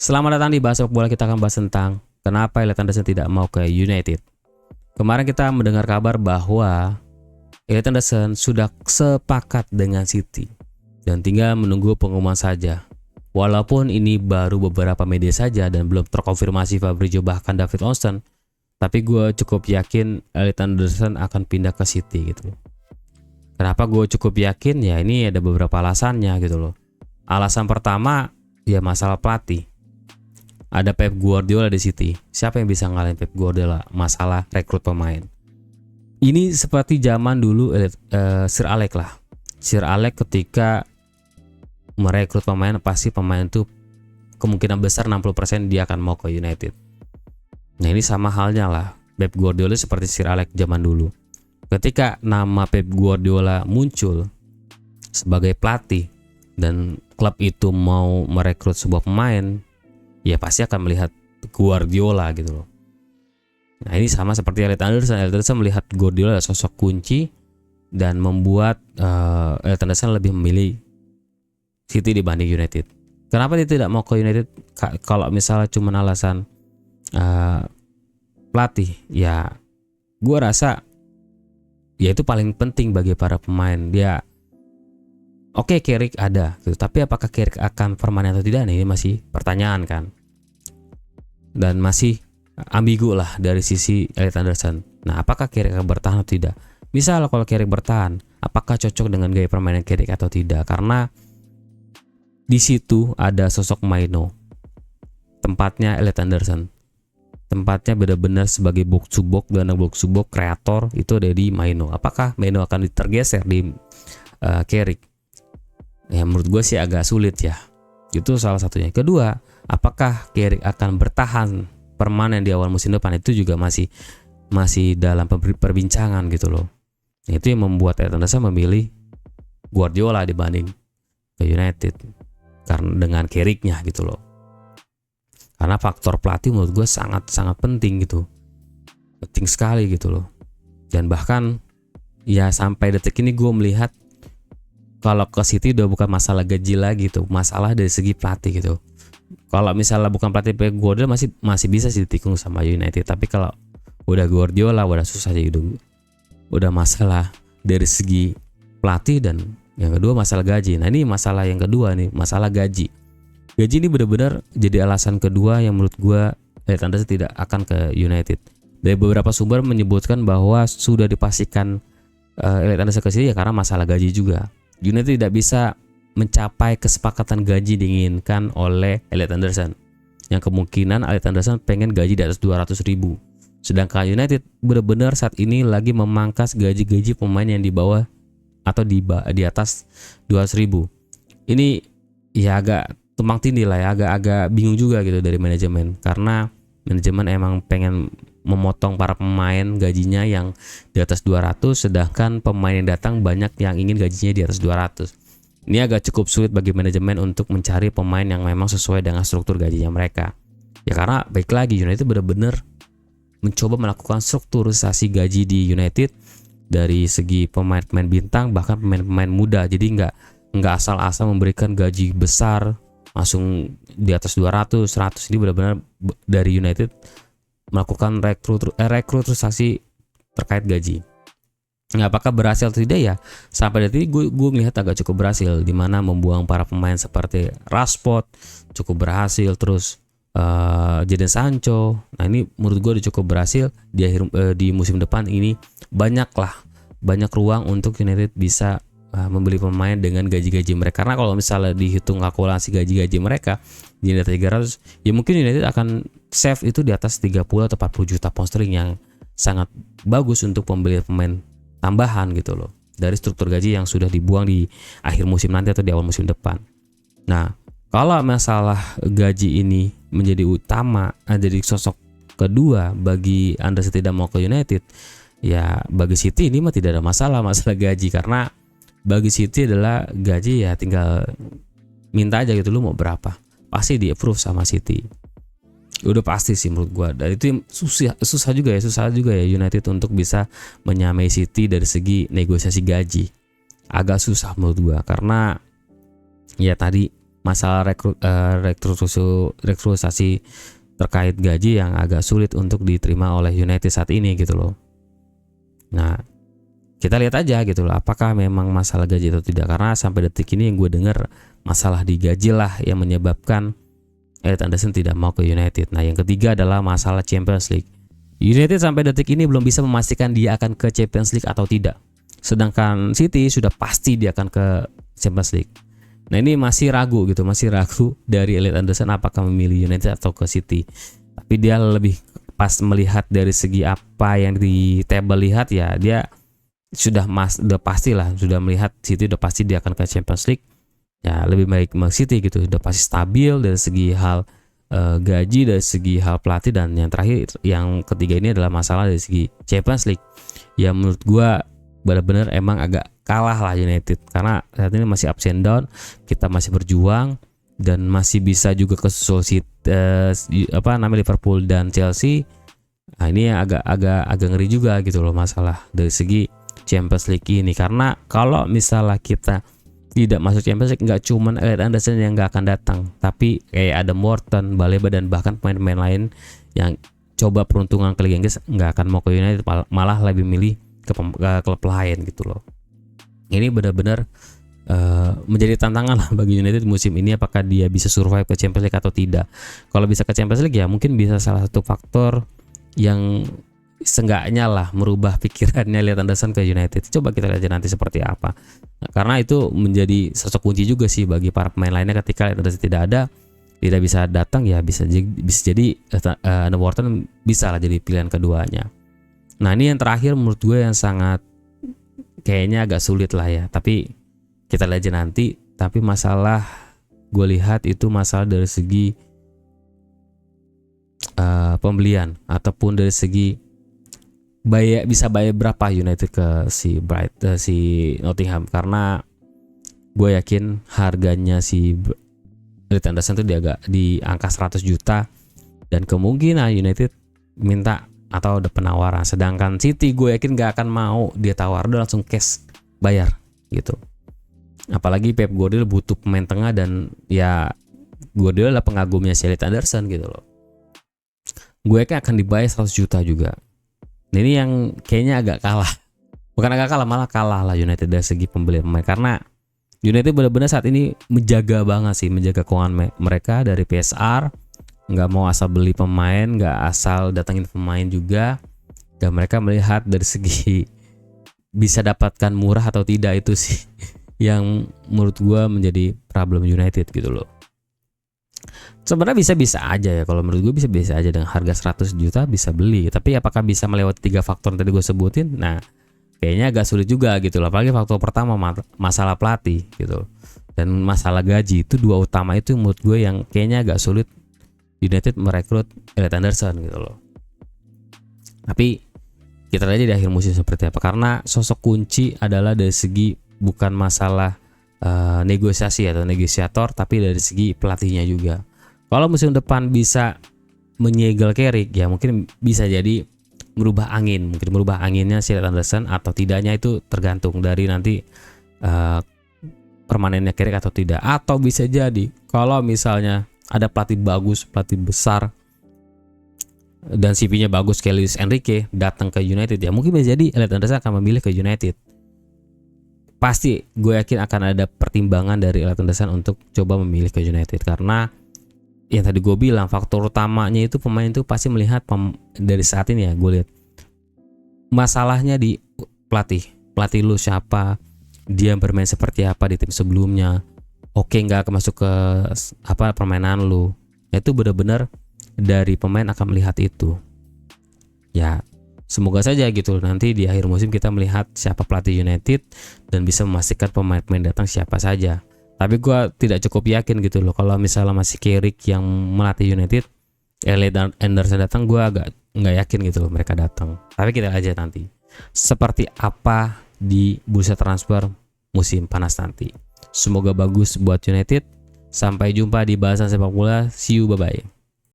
Selamat datang di Bahas Sepak Bola. Kita akan bahas tentang kenapa Elliot Anderson tidak mau ke United. Kemarin kita mendengar kabar bahwa Elliot Anderson sudah sepakat dengan City dan tinggal menunggu pengumuman saja. Walaupun ini baru beberapa media saja dan belum terkonfirmasi Fabrizio bahkan David Ornstein, tapi gue cukup yakin Elliot Anderson akan pindah ke City gitu. Kenapa gue cukup yakin? Ya ini ada beberapa alasannya gitu loh. Alasan pertama ya masalah pelatih. Ada Pep Guardiola di City. Siapa yang bisa ngalahin Pep Guardiola? Masalah rekrut pemain. Ini seperti zaman dulu Sir Alex lah. Sir Alex ketika merekrut pemain, pasti pemain itu kemungkinan besar 60% dia akan mau ke United. Nah ini sama halnya lah. Pep Guardiola seperti Sir Alex zaman dulu. Ketika nama Pep Guardiola muncul sebagai pelatih dan klub itu mau merekrut sebuah pemain, ya pasti akan melihat Guardiola gitu loh. Nah ini sama seperti Elliot Anderson. Elliot Anderson melihat Guardiola sosok kunci dan membuat Elliot Anderson lebih memilih City dibanding United. Kenapa dia tidak mau ke United? Kalau misalnya cuma alasan pelatih, ya gue rasa ya itu paling penting bagi para pemain. Dia oke, Carrick ada gitu, tapi apakah Carrick akan permanen atau tidak? Ini masih pertanyaan kan. Dan masih ambigu lah dari sisi Elliot Anderson. Nah, apakah Carrick akan bertahan atau tidak? Misal kalau Carrick bertahan, apakah cocok dengan gaya permainan Carrick atau tidak? Karena di situ ada sosok Maino. Tempatnya Elliot Anderson. Tempatnya benar-benar sebagai box to box dan box to box kreator itu ada di Maino. Apakah Maino akan tergeser di Carrick? Ya menurut gue sih agak sulit ya. Itu salah satunya. Kedua, apakah Carrick akan bertahan permanen di awal musim depan? Itu juga masih dalam perbincangan gitu loh. Itu yang membuat Elliot Anderson memilih Guardiola dibanding ke United karena dengan Carricknya gitu loh. Karena faktor pelatih menurut gue sangat penting gitu. Penting sekali gitu loh. Dan bahkan ya sampai detik ini gue melihat kalau ke City udah bukan masalah gaji lagi tuh, masalah dari segi pelatih gitu. Kalau misalnya bukan pelatih Pep Guardiola masih bisa sih ditikung sama United, tapi kalau udah Guardiola udah susah sih, udah masalah dari segi pelatih dan yang kedua masalah gaji. Nah ini masalah yang kedua nih, masalah gaji. Gaji ini benar-benar jadi alasan kedua yang menurut gue Elliot Anderson tidak akan ke United. Dari beberapa sumber menyebutkan bahwa sudah dipastikan Elliot Anderson ke sini ya karena masalah gaji juga. United tidak bisa mencapai kesepakatan gaji diinginkan oleh Elliot Anderson. Yang kemungkinan Elliot Anderson pengen gaji di atas 200 ribu. Sedangkan United benar-benar saat ini lagi memangkas gaji-gaji pemain yang di bawah atau di atas 200 ribu. Ini ya agak tumpang tindih lah ya, agak bingung juga gitu dari manajemen. Karena manajemen emang pengen memotong para pemain gajinya yang di atas 200, sedangkan pemain yang datang banyak yang ingin gajinya di atas 200. Ini agak cukup sulit bagi manajemen untuk mencari pemain yang memang sesuai dengan struktur gajinya mereka. Ya karena baik lagi United benar-benar mencoba melakukan strukturisasi gaji di United dari segi pemain-pemain bintang bahkan pemain-pemain muda. Jadi nggak asal-asal memberikan gaji besar langsung di atas 200, 100. Ini benar-benar dari United melakukan rekrutasi terkait gaji. Nah, apakah berhasil atau tidak ya? Sampai detik ini gue melihat agak cukup berhasil, di mana membuang para pemain seperti Rashford cukup berhasil, terus Jadon Sancho. Nah ini menurut gue udah cukup berhasil di musim depan ini banyak ruang untuk United bisa membeli pemain dengan gaji-gaji mereka. Karena kalau misalnya dihitung kalkulasi gaji-gaji mereka di atas 300, ya mungkin United akan save itu di atas 30 atau 40 juta pound sterling yang sangat bagus untuk pembelian pemain tambahan gitu loh. Dari struktur gaji yang sudah dibuang di akhir musim nanti atau di awal musim depan. Nah, kalau masalah gaji ini menjadi utama, jadi sosok kedua bagi Anderson tidak mau ke United, ya bagi City ini mah tidak ada masalah gaji. Karena bagi City adalah gaji ya tinggal minta aja gitu, lu mau berapa, pasti di approve sama City. Udah pasti sih menurut gua. Dan itu susah juga ya United untuk bisa menyamai City dari segi negosiasi gaji. Agak susah menurut gua karena ya tadi masalah rekrutasi terkait gaji yang agak sulit untuk diterima oleh United saat ini gitu loh. Nah, kita lihat aja gitu loh, apakah memang masalah gaji atau tidak, karena sampai detik ini yang gue dengar masalah di gaji lah yang menyebabkan Elliot Anderson tidak mau ke United. Nah, yang ketiga adalah masalah Champions League. United sampai detik ini belum bisa memastikan dia akan ke Champions League atau tidak. Sedangkan City sudah pasti dia akan ke Champions League. Nah, ini masih ragu dari Elliot Anderson apakah memilih United atau ke City. Tapi dia lebih pas melihat dari segi apa yang di table lihat, ya dia sudah pastilah, sudah melihat City udah pasti dia akan ke Champions League. Ya lebih baik City gitu, udah pasti stabil dari segi hal gaji, dari segi hal pelatih, dan yang terakhir yang ketiga ini adalah masalah dari segi Champions League. Ya menurut gua benar-benar emang agak kalah lah United, karena saat ini masih ups and down, kita masih berjuang dan masih bisa juga kesusul Liverpool dan Chelsea. Nah, ini yang agak ngeri juga gitu loh masalah dari segi Champions League ini, karena kalau misalnya kita tidak masuk Champions League, nggak cuman Elliot Anderson yang nggak akan datang, tapi kayak ada Morton, Baleba, dan bahkan pemain-pemain lain yang coba peruntungan ke Liga Inggris nggak akan mau ke United, malah lebih milih ke klub lain gitu loh. Ini benar-benar menjadi tantangan lah bagi United musim ini, apakah dia bisa survive ke Champions League atau tidak. Kalau bisa ke Champions League ya mungkin bisa salah satu faktor yang seenggaknya lah merubah pikirannya Elliot Anderson ke United. Coba kita lihat nanti seperti apa. Nah, karena itu menjadi sosok kunci juga sih bagi para pemain lainnya, ketika Elliot Anderson tidak bisa datang, ya bisa jadi Wharton bisa lah jadi pilihan keduanya. Nah, ini yang terakhir menurut gue yang sangat kayaknya agak sulit lah ya, tapi kita lihat aja nanti. Tapi masalah gue lihat itu masalah dari segi pembelian, ataupun dari segi bisa bayar berapa United ke si Nottingham, karena gue yakin harganya si Elliot Anderson itu di angka 100 juta, dan kemungkinan United minta atau ada penawaran. Sedangkan City gue yakin gak akan mau dia tawar, udah langsung cash bayar gitu. Apalagi Pep Guardiola butuh pemain tengah, dan ya Guardiola adalah pengagumnya Elliot Anderson gitu loh. Gue yakin akan dibayar 100 juta juga. Nah, ini yang kayaknya agak kalah. Bukan agak kalah, malah kalah lah United dari segi pembelian pemain, karena United benar-benar saat ini menjaga keuangan mereka dari PSR. Nggak mau asal beli pemain, nggak asal datangin pemain juga, dan mereka melihat dari segi bisa dapatkan murah atau tidak, itu sih yang menurut gue menjadi problem United gitu loh. Sebenarnya bisa-bisa aja ya, kalau menurut gue bisa-bisa aja dengan harga 100 juta bisa beli, tapi apakah bisa melewati 3 faktor yang tadi gue sebutin? Nah, kayaknya agak sulit juga gitu loh. Apalagi faktor pertama masalah pelatih gitu, dan masalah gaji, itu dua utama itu menurut gue yang kayaknya agak sulit United merekrut Elliot Anderson gitu loh. Tapi kita lihat di akhir musim seperti apa, karena sosok kunci adalah dari segi bukan masalah negosiasi atau negosiator, tapi dari segi pelatihnya juga. Kalau musim depan bisa menyegel Carrick, ya mungkin bisa jadi merubah anginnya si Elliot Anderson atau tidaknya, itu tergantung dari nanti permanennya Carrick atau tidak. Atau bisa jadi kalau misalnya ada pelatih bagus, pelatih besar, dan CV-nya bagus kayak Luis Enrique datang ke United, ya mungkin bisa jadi Elliot Anderson akan memilih ke United. Pasti gue yakin akan ada pertimbangan dari Elliot Anderson untuk coba memilih ke United, karena yang tadi gue bilang faktor utamanya itu pemain itu pasti melihat dari saat ini ya, gue lihat masalahnya di pelatih lu siapa, dia bermain seperti apa di tim sebelumnya, oke nggak masuk ke permainan lu. Itu benar-benar dari pemain akan melihat itu. Ya semoga saja gitu nanti di akhir musim kita melihat siapa pelatih United dan bisa memastikan pemain-pemain datang siapa saja. Tapi gue tidak cukup yakin gitu loh kalau misalnya masih Carrick yang melatih United, Elliot Anderson datang, gue agak nggak yakin gitu loh mereka datang. Tapi kita aja nanti seperti apa di bursa transfer musim panas nanti. Semoga bagus buat United. Sampai jumpa di bahasan sepak bola. See you, bye bye.